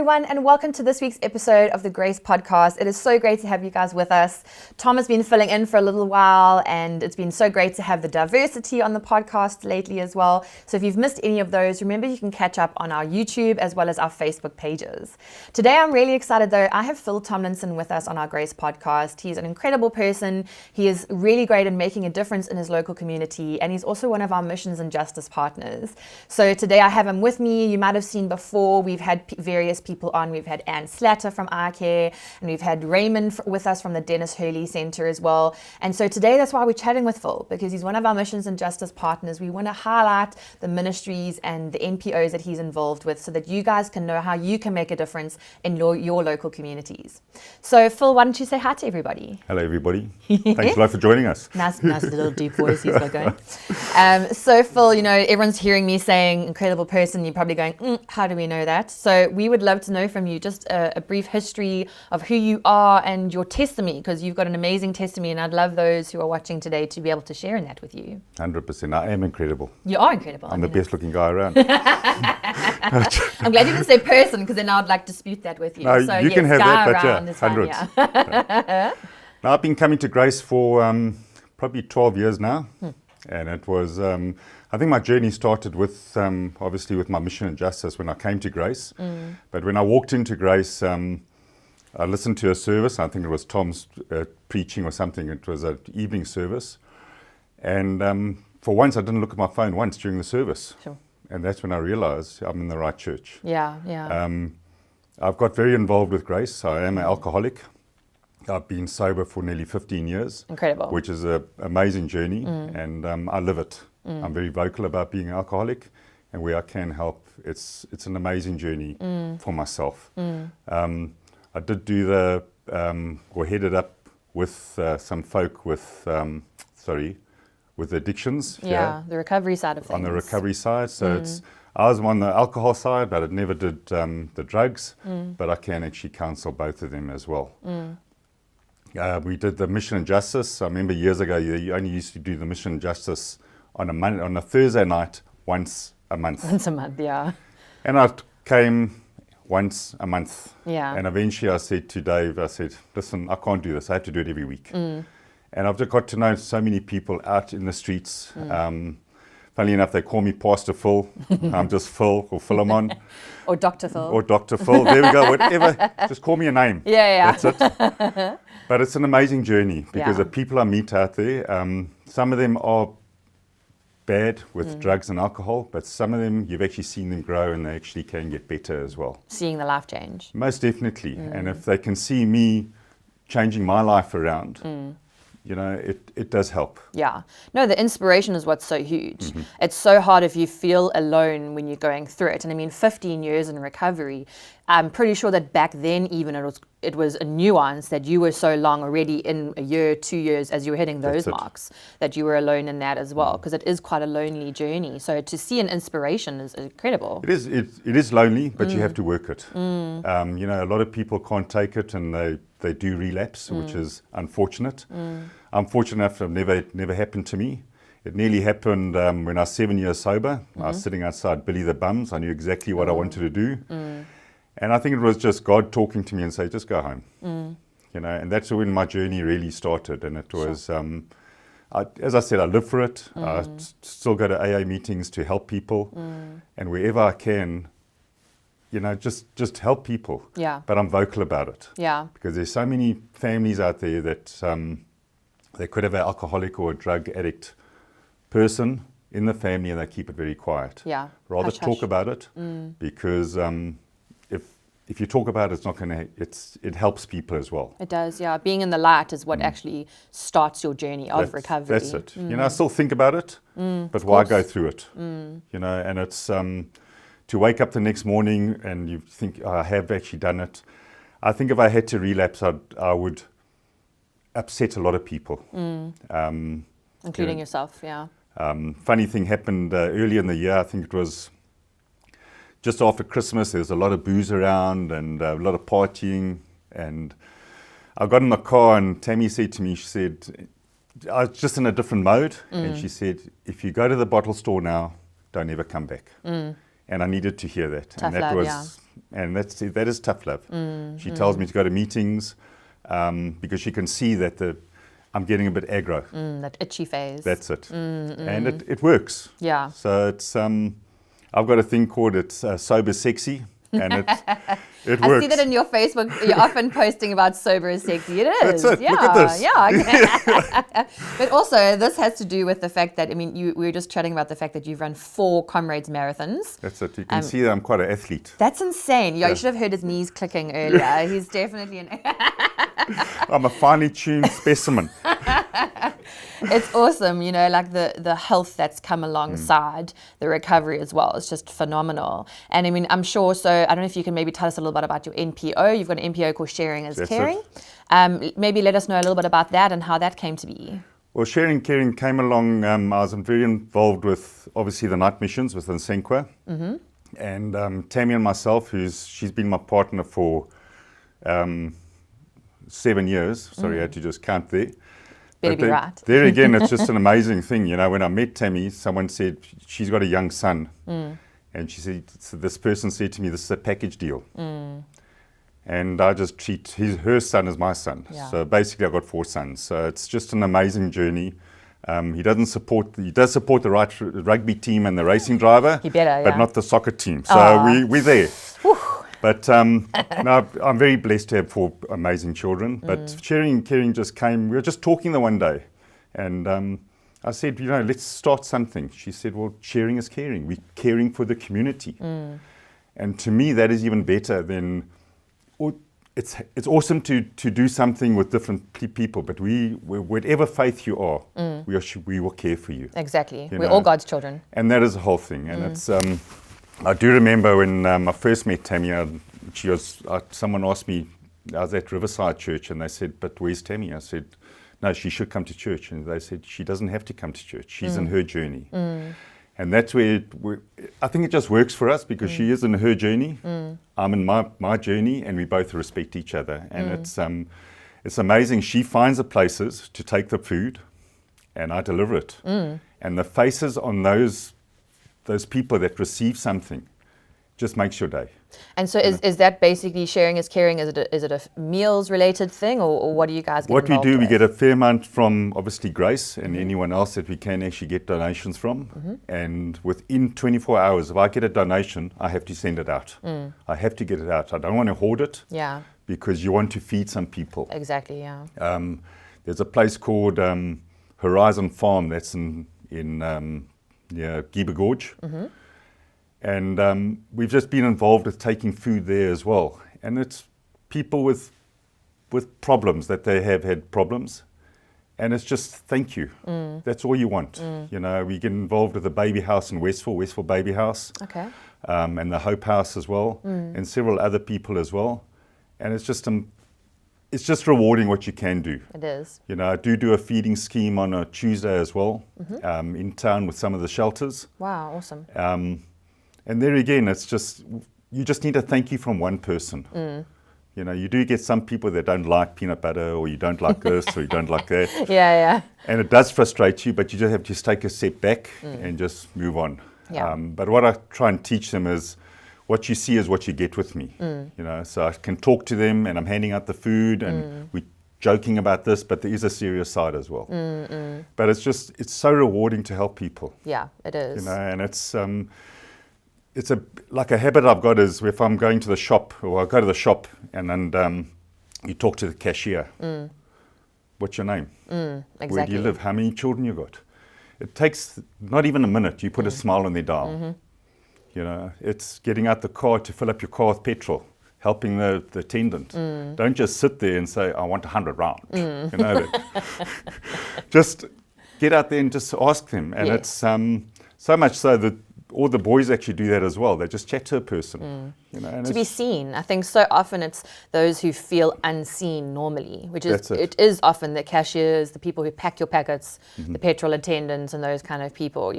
everyone, and welcome to this week's episode of the Grace Podcast. It is so great to have you guys with us. Tom has been filling in for a little while, and it's been so great to have the diversity on the podcast lately as well. So if you've missed any of those, remember you can catch up on our YouTube as well as our Facebook pages. Today I'm really excited though. I have Phil Tomlinson with us on our Grace Podcast. He's an incredible person. He is really great in making a difference in his local community, and he's also one of our missions and justice partners. So today I have him with me. You might have seen before, we've had various people on. We've had Anne Slatter from iCare, and we've had Raymond with us from the Dennis Hurley Centre as well. And so today that's why we're chatting with Phil, because he's one of our missions and justice partners. We want to highlight the ministries and the NPOs that he's involved with so that you guys can know how you can make a difference in your local communities. So Phil, why don't you say hi to everybody? Hello everybody. Thanks a lot for joining us. Nice little deep voice he's got going. So Phil, everyone's hearing me saying incredible person. You're probably going, how do we know that? So we would love to know from you just a brief history of who you are and your testimony, because you've got an amazing testimony, and I'd love those who are watching today to be able to share in that with you. 100%. I am incredible. You are incredible. I'm the best looking guy around. I'm glad you didn't say person, because then I'd like to dispute that with you. No, so you can have guy that, but around yeah, is fine, hundreds. yeah. Now, I've been coming to Grace for probably 12 years now. And it was, I think my journey started with, obviously with my mission and justice when I came to Grace. But when I walked into Grace, I listened to a service. I think it was Tom's preaching or something. It was an evening service. And for once, I didn't look at my phone once during the service. Sure. And that's when I realized I'm in the right church. Yeah. I've got very involved with Grace. I am an alcoholic. I've been sober for nearly 15 years. Incredible. Which is an amazing journey, and I live it. I'm very vocal about being an alcoholic, and where I can help, it's an amazing journey for myself. I did do or headed up with some folk with addictions. Yeah, the recovery side of things. On the recovery side, so I was on the alcohol side, but I never did the drugs, but I can actually counsel both of them as well. We did the mission and justice. I remember years ago, you only used to do the mission and justice on a Thursday night, once a month. Once a month, yeah. And I came once a month. Yeah. And eventually I said to Dave, listen, I can't do this. I have to do it every week. And I've just got to know so many people out in the streets. Funnily enough, they call me Pastor Phil. I'm just Phil or Philemon. Or Dr. Phil. Or Dr. Phil. There we go. Whatever. Just call me a name. Yeah. That's it. But it's an amazing journey because the people I meet out there, some of them are bad with drugs and alcohol, but some of them, you've actually seen them grow and they actually can get better as well. Seeing the life change. Most definitely. And if they can see me changing my life around, it does help. Yeah. No, the inspiration is what's so huge. It's so hard if you feel alone when you're going through it. And I mean, 15 years in recovery, I'm pretty sure that back then even it was a nuance that you were so long already in a year, 2 years, as you were hitting those marks, that you were alone in that as well, because it is quite a lonely journey. So to see an inspiration is incredible. It is lonely, but you have to work it. A lot of people can't take it and they do relapse, which is unfortunate. I'm fortunate enough it never happened to me. It nearly happened when I was 7 years sober. I was sitting outside Billy the Bums. I knew exactly what I wanted to do. And I think it was just God talking to me and say, just go home. And that's when my journey really started. And it was, as I said, I live for it. I still go to AA meetings to help people. And wherever I can, just help people. Yeah. But I'm vocal about it. Yeah. Because there's so many families out there that they could have an alcoholic or a drug addict person in the family and they keep it very quiet. Yeah. Rather Hush, talk hush. about it because if you talk about it, it helps people as well. It does, yeah. Being in the light is what actually starts your journey of recovery. That's it. I still think about it, but why go through it? And it's to wake up the next morning and you think, I have actually done it. I think if I had to relapse, I would upset a lot of people. Including yourself, yeah. Funny thing happened earlier in the year. I think it was just after Christmas. There was a lot of booze around and a lot of partying. And I got in the car and Tammy said to me, she said, I was just in a different mode. And she said, if you go to the bottle store now, don't ever come back. And I needed to hear that. Tough and that love, and that is tough love. She tells me to go to meetings because she can see that I'm getting a bit aggro. That itchy phase. That's it. And it works. Yeah. So it's I've got a thing called it's sober sexy, and it works. I see that in your Facebook. You're often posting about sober is sexy. It is. That's it. Yeah. Look at this. Yeah. But also, this has to do with the fact that, I mean, we were just chatting about the fact that you've run 4 Comrades marathons. That's it. You can see that I'm quite an athlete. That's insane. Yeah, you should have heard his knees clicking earlier. He's definitely I'm a finely tuned specimen. It's awesome, you know, like the health that's come alongside the recovery as well. It's just phenomenal. And I mean, I'm sure, so I don't know if you can maybe tell us a little bit about your NPO. You've got an NPO called Sharing is Caring. Maybe let us know a little bit about that and how that came to be. Well, Sharing Caring came along. I was very involved with, obviously, the night missions with Nsenkwa. And Tammy and myself, she's been my partner for 7 years. Sorry, I had to just count there. Better be right. There again, it's just an amazing thing. You know, when I met Tammy, someone said she's got a young son. And she said, so this person said to me, this is a package deal. And I just treat her son as my son. Yeah. So basically, I've got 4 sons. So it's just an amazing journey. He does support the right rugby team and the racing driver, He better, but not the soccer team. So we're there. But no, I'm very blessed to have 4 amazing children. But Sharing and Caring just came. We were just talking the one day, and I said, you know, let's start something. She said, well, sharing is caring. We're caring for the community. And to me, that is even better than. It's awesome to do something with different people, but whatever faith you are, we will care for you. Exactly. We're all God's children. And that is the whole thing. And it's. I do remember when I first met Tammy, someone asked me, I was at Riverside Church, and they said, but where's Tammy? I said, no, she should come to church. And they said, she doesn't have to come to church. She's in her journey. And that's where I think it just works for us because she is in her journey. I'm in my journey, and we both respect each other. And it's amazing. She finds the places to take the food, and I deliver it. And the faces on those people that receive something just makes your day. And so is that basically Sharing is Caring? Is it a meals related thing, or what do you guys get What we involved do, with? we get a fair amount from obviously Grace and anyone else that we can actually get donations from. And within 24 hours, if I get a donation, I have to send it out. I have to get it out. I don't want to hoard it. Yeah. Because you want to feed some people. Exactly, yeah. There's a place called Horizon Farm that's in Giba Gorge. And we've just been involved with taking food there as well. And it's people with problems, that they have had problems. And it's just thank you. That's all you want. You know, we get involved with the baby house in Westville Baby House. Okay. And the Hope House as well, and several other people as well. And it's just rewarding what you can do. It is. You know, I do a feeding scheme on a Tuesday as well, in town with some of the shelters. Wow, awesome. And there again, it's just, you just need a thank you from one person. You know, you do get some people that don't like peanut butter, or you don't like this, or you don't like that. Yeah. And it does frustrate you, but you just have to take a step back and just move on. Yeah. But what I try and teach them is, what you see is what you get with me. You know, so I can talk to them, and I'm handing out the food, and we're joking about this, but there is a serious side as well. But it's so rewarding to help people. Yeah, it is. You know, and it's like a habit I've got is if I'm going to the shop, or I go to the shop and you talk to the cashier. What's your name? Exactly. Where do you live? How many children you got? It takes not even a minute. You put a smile on their dial. You know, it's getting out the car to fill up your car with petrol, helping the attendant. Don't just sit there and say, I want 100 rand. You know, just get out there and just ask them. And it's so much so that all the boys actually do that as well. They just chat to a person. And to be seen. I think so often it's those who feel unseen normally, which is it is often the cashiers, the people who pack your packets, the petrol attendants, and those kind of people.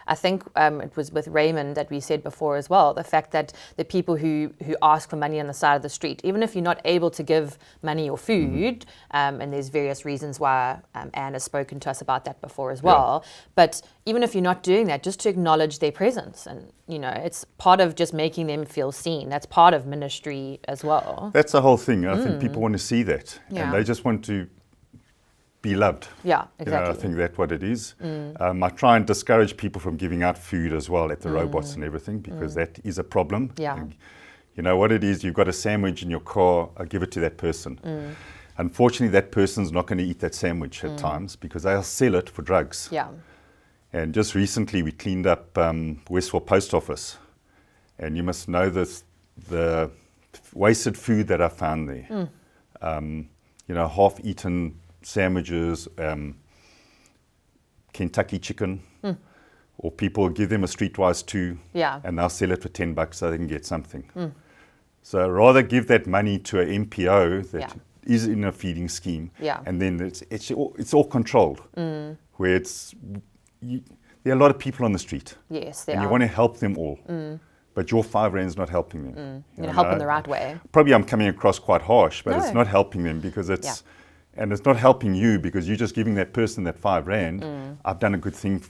I think it was with Raymond that we said before as well, the fact that the people who ask for money on the side of the street, even if you're not able to give money or food, and there's various reasons why Anne has spoken to us about that before as well, but even if you're not doing that, just to acknowledge their presence, and it's part of just making them feel seen. That's part of ministry as well. That's the whole thing. I think people want to see that, and they just want to be loved. Yeah, exactly. I think that's what it is. I try and discourage people from giving out food as well at the robots and everything, because that is a problem. Yeah. And you know what it is, you've got a sandwich in your car, I give it to that person. Unfortunately, that person's not going to eat that sandwich at times, because they'll sell it for drugs. Yeah. And just recently we cleaned up Westford Post Office, and you must know this, the wasted food that I found there. Half-eaten sandwiches, Kentucky chicken, or people give them a streetwise two, and they'll sell it for $10 so they can get something. So rather give that money to an NPO that is in a feeding scheme, and then it's all controlled, where there are a lot of people on the street. Yes, and you want to help them all, but your R5 is not helping them. You help them the right way. Probably I'm coming across quite harsh, but it's not helping them, because and it's not helping you, because you're just giving that person that R5. I've done a good thing,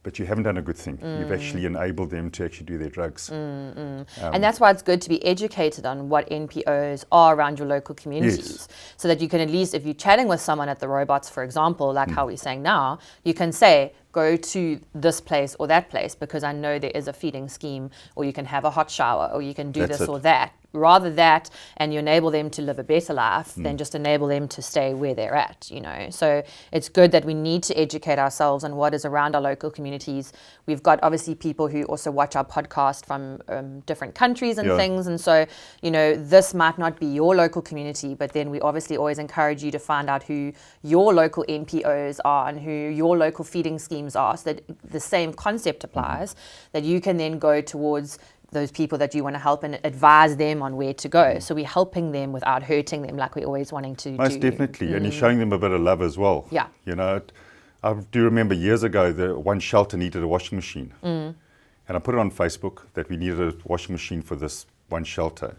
but you haven't done a good thing. You've actually enabled them to actually do their drugs. And that's why it's good to be educated on what NPOs are around your local communities, so that you can, at least if you're chatting with someone at the robots, for example, like how we're saying now, you can say, go to this place or that place, because I know there is a feeding scheme, or you can have a hot shower, or you can do this or that. Rather that, and you enable them to live a better life than just enable them to stay where they're at, So it's good that we need to educate ourselves on what is around our local communities. We've got obviously people who also watch our podcast from different countries and things. And so, this might not be your local community, but then we obviously always encourage you to find out who your local NPOs are and who your local feeding schemes are, so that the same concept applies, that you can then go towards those people that you want to help and advise them on where to go. So we're helping them without hurting them, like we're always wanting to do. Most definitely, and you're showing them a bit of love as well. Yeah. I do remember years ago, the one shelter needed a washing machine. And I put it on Facebook that we needed a washing machine for this one shelter.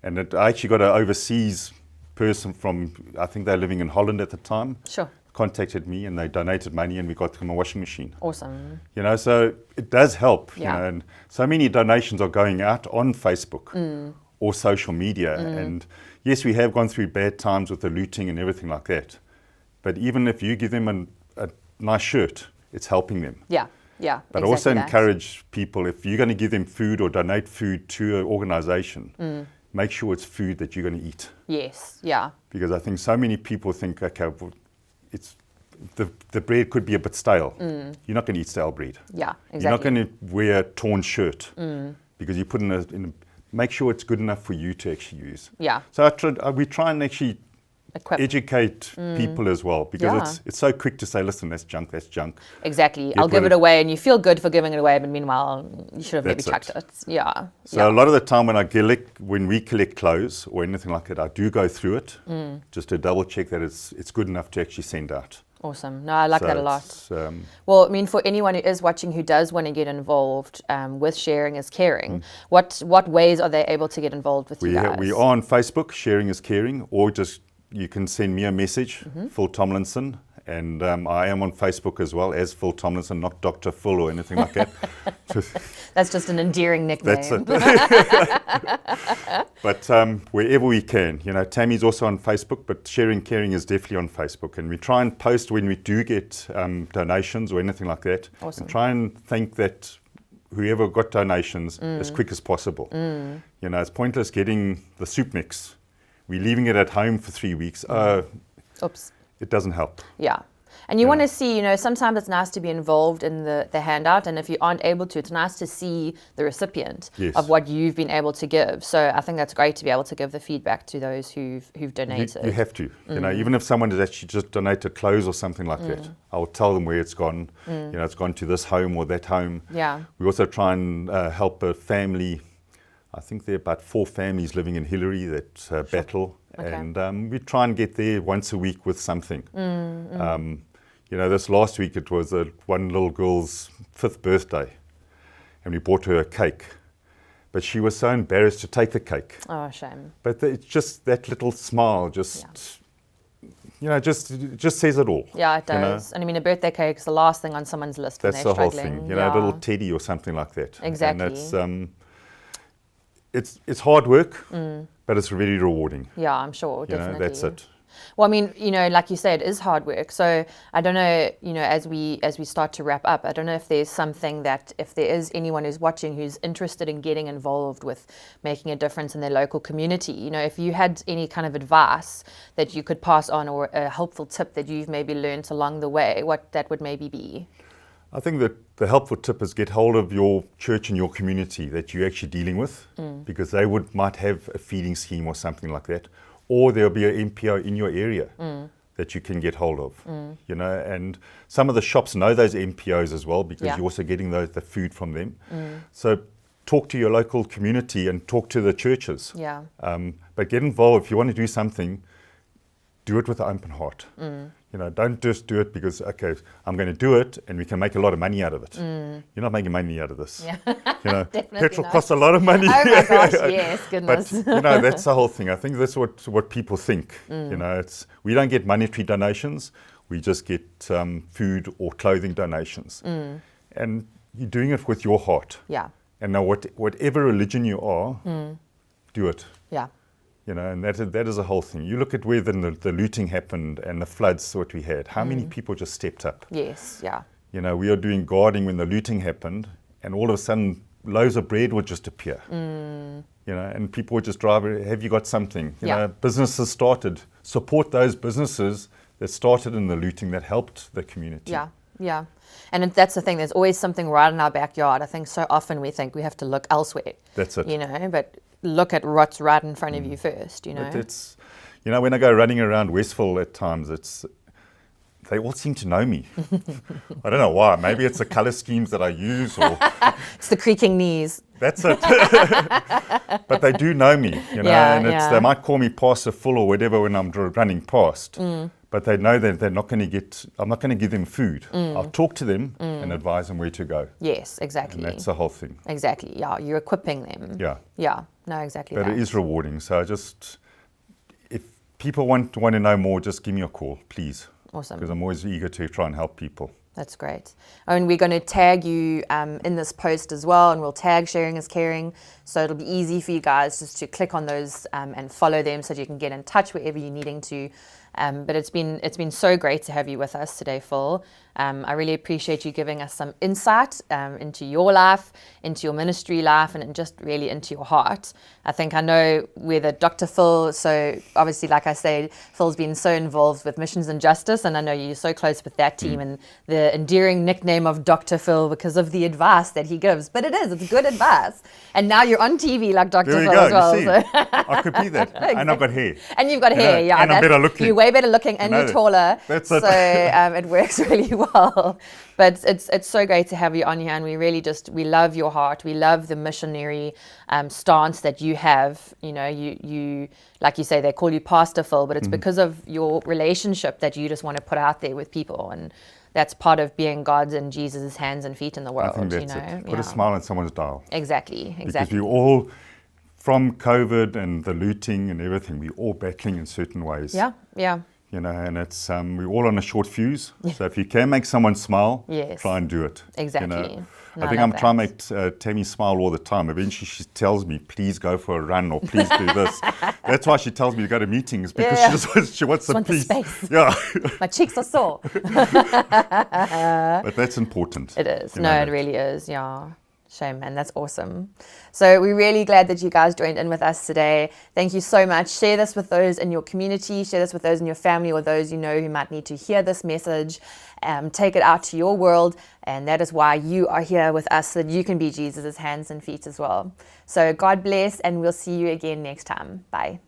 And I actually got an overseas person from, I think they're living in Holland at the time. Sure. Contacted me, and they donated money, and we got them a washing machine. Awesome. So it does help. And so many donations are going out on Facebook or social media. And yes, we have gone through bad times with the looting and everything like that. But even if you give them a nice shirt, it's helping them. Yeah. But also encourage people, if you're going to give them food or donate food to an organization, make sure it's food that you're going to eat. Yes. Yeah. Because I think so many people think, okay, well, it's the bread could be a bit stale. You're not going to eat stale bread. Yeah, exactly. You're not going to wear a torn shirt, because you put make sure it's good enough for you to actually use. Yeah. So we try and actually educate people as well, because it's so quick to say, listen, that's junk. Exactly. I'll give it away, and you feel good for giving it away, but meanwhile, you should have maybe chucked it. Yeah. So a lot of the time when we collect clothes or anything like that, I do go through it just to double check that it's good enough to actually send out. Awesome. No, I like that a lot. Well, for anyone who is watching who does want to get involved with Sharing is Caring, what ways are they able to get involved with you guys? We are on Facebook, Sharing is Caring, or just you can send me a message, Phil Tomlinson, and I am on Facebook as well as Phil Tomlinson, not Dr. Phil or anything like that. That's just an endearing nickname. That's it. But wherever we can, Tammy's also on Facebook, but Sharing Caring is definitely on Facebook, and we try and post when we do get donations or anything like that. Awesome. And try and thank that whoever got donations as quick as possible. It's pointless getting the soup mix. We're leaving it at home for 3 weeks. Oops. It doesn't help. Yeah. And you want to see, sometimes it's nice to be involved in the handout. And if you aren't able to, it's nice to see the recipient of what you've been able to give. So I think that's great to be able to give the feedback to those who've donated. You have to. Even if someone has actually just donated clothes or something like that, I will tell them where it's gone. It's gone to this home or that home. Yeah. We also try and help a family I think there are about 4 families living in Hillary that battle, Okay. and we try and get there once a week with something. This last week it was one little girl's 5th birthday, and we bought her a cake, but she was so embarrassed to take the cake. Oh, shame. But it's just that little smile, just says it all. Yeah, it does. And I mean, a birthday cake is the last thing on someone's list when That's they're the whole struggling. thing, a little teddy or something like that. Exactly. And it's hard work, but it's really rewarding. Yeah, I'm sure, definitely. That's it. Well, I mean, like you said, it is hard work. So I don't know, as we start to wrap up, I don't know if there's something that, if there is anyone who's watching who's interested in getting involved with making a difference in their local community, if you had any kind of advice that you could pass on, or a helpful tip that you've maybe learned along the way, what that would maybe be. I think that the helpful tip is get hold of your church and your community that you're actually dealing with, because they might have a feeding scheme or something like that. Or there'll be an NPO in your area that you can get hold of, and some of the shops know those NPOs as well, because you're also getting the food from them. So talk to your local community and talk to the churches. Yeah. But get involved. If you want to do something, do it with an open heart. Don't just do it because, okay, I'm going to do it and we can make a lot of money out of it. You're not making money out of this. Yeah. Petrol costs a lot of money. Oh my gosh, yes, goodness. But, that's the whole thing. I think that's what people think. We don't get monetary donations. We just get food or clothing donations. And you're doing it with your heart. Yeah. And now whatever religion you are, do it. Yeah. And that is a whole thing. You look at where the looting happened and the floods that we had. How many people just stepped up? Yes, yeah. We are doing guarding when the looting happened, and all of a sudden loaves of bread would just appear. And people would just drive, have you got something? Businesses started. Support those businesses that started in the looting that helped the community. Yeah, yeah. And that's the thing, there's always something right in our backyard. I think so often we think we have to look elsewhere. That's it. But look at what's right in front of you first, But it's, when I go running around Westville at times, they all seem to know me. I don't know why. Maybe it's the colour schemes that I use, or it's the creaking knees. That's it. But they do know me, they might call me Pastor Full or whatever when I'm running past. But they know that I'm not going to give them food. I'll talk to them and advise them where to go. Yes, exactly. And that's the whole thing. Exactly, yeah. You're equipping them. Yeah. Yeah, no, exactly. But it is rewarding. So if people want to know more, just give me a call, please. Awesome. Because I'm always eager to try and help people. That's great. And we're going to tag you in this post as well, and we'll tag Sharing is Caring. So it'll be easy for you guys just to click on those and follow them so that you can get in touch wherever you're needing to. But it's been so great to have you with us today, Phil. I really appreciate you giving us some insight into your life, into your ministry life, and just really into your heart. I know we're the Dr. Phil, so obviously, like I said, Phil's been so involved with Missions and Justice, and I know you're so close with that team, and the endearing nickname of Dr. Phil because of the advice that he gives. But it's good advice. And now you're on TV like Dr. There you Phil go, as well. you see. So. I could be that. Exactly. And I've got hair. And you've got hair, yeah. And I'm better looking. You're way better looking and you're taller. That's so it works really well. But it's so great to have you on here, and we really we love your heart. We love the missionary stance that you have. You like you say, they call you Pastor Phil, but it's because of your relationship that you just want to put out there with people, and that's part of being God's and Jesus' hands and feet in the world. I think that's it. Put a smile on someone's dial. Exactly. Because we all, from COVID and the looting and everything, we're all battling in certain ways. Yeah, yeah. And it's we're all on a short fuse. So if you can make someone smile, try and do it. Exactly. I think I'm trying to make Tammy smile all the time. Eventually she tells me, please go for a run or please do this. That's why she tells me to go to meetings, because she wants some peace. Space. Yeah. My cheeks are sore. But that's important. It is. It really is. Yeah. Shame, man. That's awesome. So we're really glad that you guys joined in with us today. Thank you so much. Share this with those in your community. Share this with those in your family or those you know who might need to hear this message. Take it out to your world. And that is why you are here with us, so that you can be Jesus' hands and feet as well. So God bless, and we'll see you again next time. Bye.